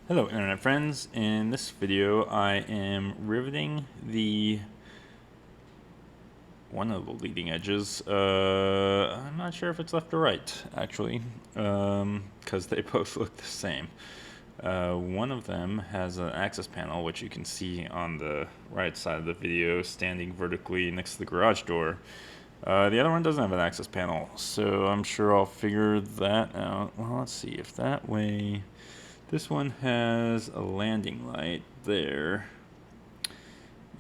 Hello internet friends, in this video I am riveting one of the leading edges. I'm not sure if it's left or right actually, because they both look the same. One of them has an access panel, which you can see on the right side of the video standing vertically next to the garage door. The other one doesn't have an access panel, so I'm sure I'll figure that out. Well, let's see if that way. This one has a landing light there,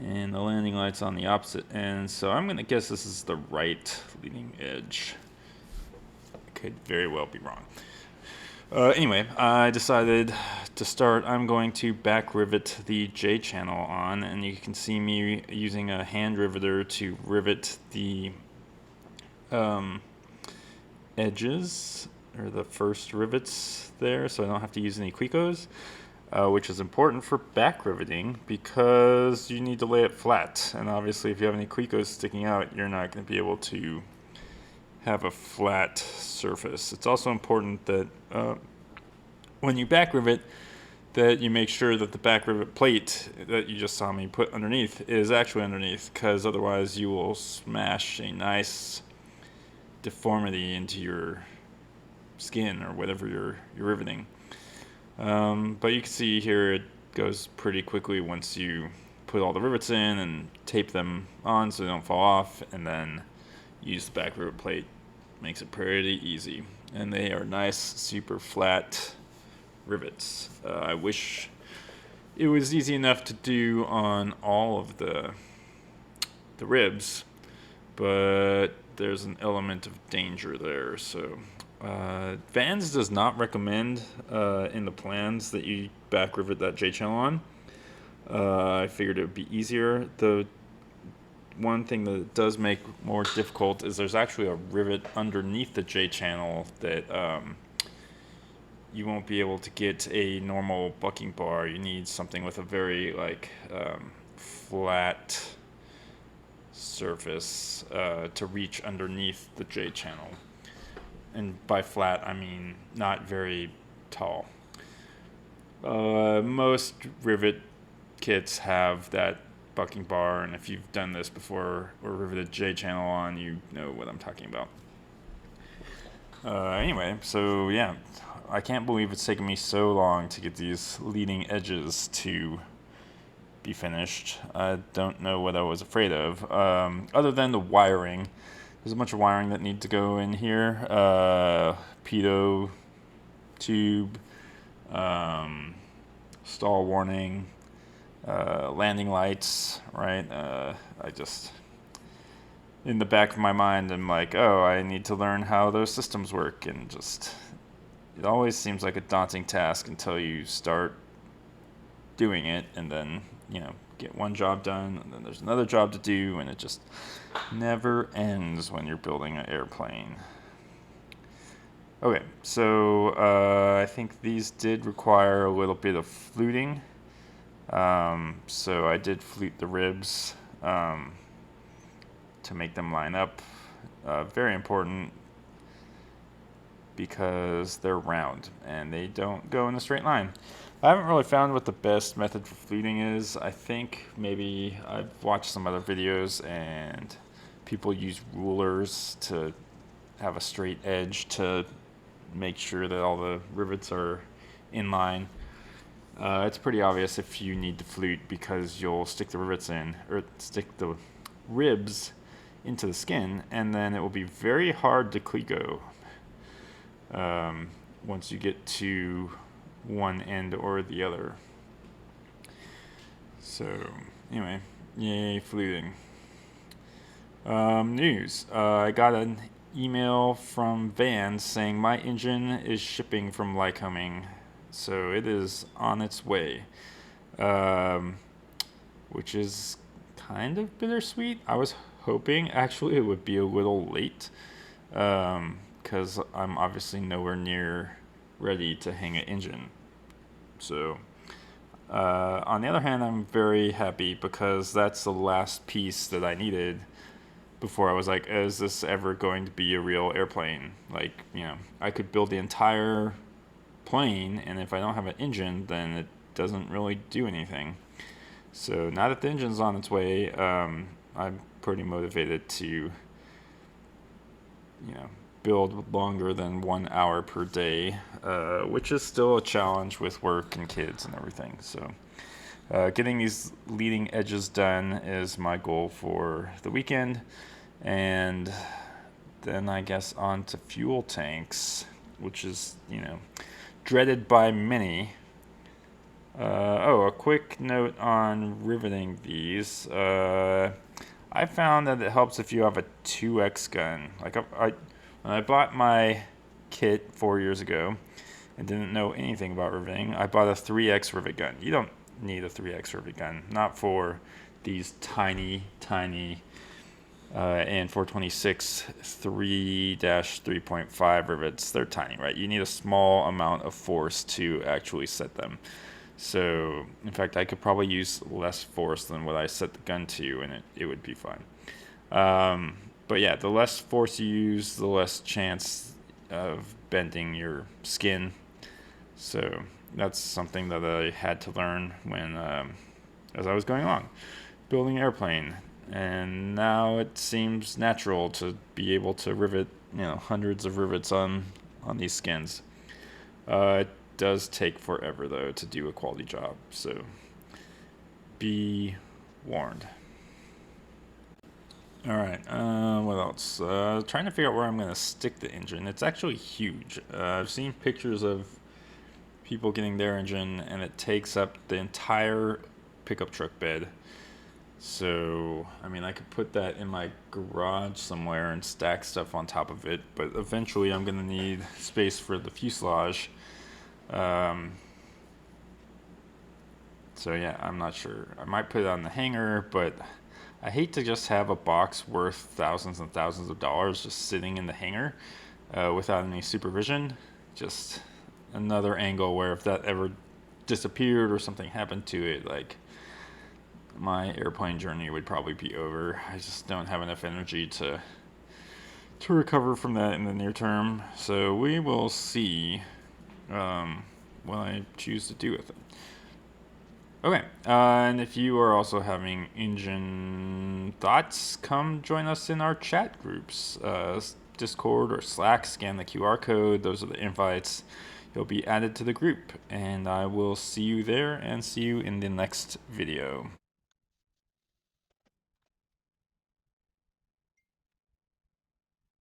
and the landing light's on the opposite end, so I'm going to guess this is the right leading edge. I could very well be wrong. Anyway, I decided to start. I'm going to back rivet the Jchannel on, and you can see me using a hand riveter to rivet the edges, or the first rivets there, so I don't have to use any Quicos, which is important for back riveting because you need to lay it flat, and obviously if you have any Quicos sticking out, you're not going to be able to have a flat surface. It's also important that when you back rivet, that you make sure that the back rivet plate that you just saw me put underneath is actually underneath, because otherwise you will smash a nice deformity into your skin or whatever you're riveting. But you can see here it goes pretty quickly once you put all the rivets in and tape them on so they don't fall off, and then use the back rivet plate. Makes it pretty easy, and they are nice, super flat rivets. I wish it was easy enough to do on all of the ribs, but there's an element of danger there. So Vans does not recommend in the plans that you back rivet that Jchannel on. I figured it would be easier. The one thing that it does make more difficult is there's actually a rivet underneath the Jchannel that you won't be able to get a normal bucking bar. You need something with a very flat surface to reach underneath the Jchannel. And by flat, I mean not very tall. Most rivet kits have that bucking bar, and if you've done this before or riveted Jchannel on, you know what I'm talking about. Anyway, so yeah, I can't believe it's taken me so long to get these leading edges to be finished. I don't know what I was afraid of, other than the wiring. There's a bunch of wiring that need to go in here. Pitot tube, stall warning, landing lights, right? In the back of my mind, I'm like, oh, I need to learn how those systems work, and it always seems like a daunting task until you start doing it, and then, get one job done, and then there's another job to do, and it just never ends when you're building an airplane. Okay, so I think these did require a little bit of fluting. So I did flute the ribs to make them line up. Very important because they're round and they don't go in a straight line. I haven't really found what the best method for fluting is. I think maybe I've watched some other videos and people use rulers to have a straight edge to make sure that all the rivets are in line. It's pretty obvious if you need to flute, because you'll stick the rivets in, or stick the ribs into the skin, and then it will be very hard to Clico once you get to one end or the other. So anyway, yay fluting. News. I got an email from Vans saying my engine is shipping from Lycoming, so it is on its way, which is kind of bittersweet. I was hoping actually it would be a little late, because I'm obviously nowhere near ready to hang an engine. So on the other hand, I'm very happy because that's the last piece that I needed before I was like, is this ever going to be a real airplane? Like, I could build the entire plane, and if I don't have an engine, then it doesn't really do anything. So now that the engine's on its way, I'm pretty motivated to, build longer than 1 hour per day, which is still a challenge with work and kids and everything. So getting these leading edges done is my goal for the weekend. And then I guess on to fuel tanks, which is, dreaded by many. A quick note on riveting these. I found that it helps if you have a 2x gun. Like when I bought my kit 4 years ago and didn't know anything about riveting, I bought a 3x rivet gun. You don't need a 3x rivet gun, not for these tiny and 426 3-3.5 rivets. They're tiny, right? You need a small amount of force to actually set them. So, in fact, I could probably use less force than what I set the gun to, and it would be fine. But yeah, the less force you use, the less chance of bending your skin. So that's something that I had to learn when, as I was going along, building an airplane. And now it seems natural to be able to rivet, hundreds of rivets on these skins. It does take forever, though, to do a quality job, so be warned. Alright, what else? Trying to figure out where I'm going to stick the engine. It's actually huge. I've seen pictures of people getting their engine, and it takes up the entire pickup truck bed. So, I could put that in my garage somewhere and stack stuff on top of it, but eventually I'm going to need space for the fuselage. So yeah, I'm not sure. I might put it on the hanger, but I hate to just have a box worth thousands and thousands of dollars just sitting in the hanger without any supervision. Just another angle where if that ever disappeared or something happened to it, like, my airplane journey would probably be over. I just don't have enough energy to recover from that in the near term. So we will see what I choose to do with it. Okay, and if you are also having engine thoughts, come join us in our chat groups, Discord or Slack. Scan the QR code. Those are the invites. You'll be added to the group, and I will see you there and see you in the next video.